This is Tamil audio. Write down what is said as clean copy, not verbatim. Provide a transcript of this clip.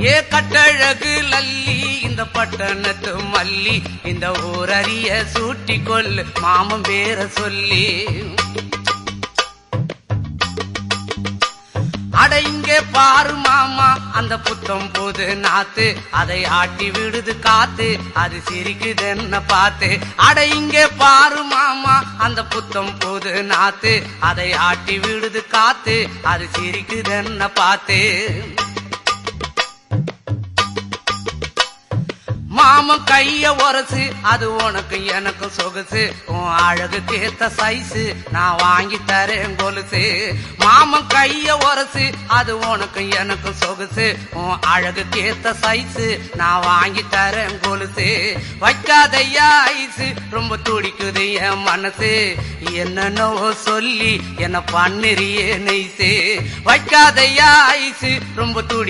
ஏ கட்டழகு லல்லி இந்த பட்டணத்து மல்லி இந்த ஊரறிய சூட்டி கொல்லு மாமன் பேர சொல்லி அட இங்கே பாரு மாமா அந்த புத்தம் போது நாத்து அதை ஆட்டி விடுது காத்து அது சிரிக்குது என்ன பார்த்து அட இங்கே பாரு மாமா அந்த புத்தம் போது நாத்து அதை ஆட்டி விடுது காத்து அது சிரிக்குது என்ன பார்த்து மாமன் கைய உரசு அது உனக்கு எனக்கு சொகுசு உன் அழகுக்கு ஏத்த சைஸு நான் வாங்கி தரேன் கொலுசு மாமன் கைய உரசு அது உனக்கு எனக்கு சொகுசு உன் அழகுக்கு ஏத்த சைஸு நான் வாங்கி தரேன் கொலுசு வைக்காதையா ஐசு ரொம்ப துடிக்குது என் மனசு என்னன்னோ சொல்லி என்ன பண்ணுறியே நெய்சு வைக்காதையா ஐசு ரொம்ப துடி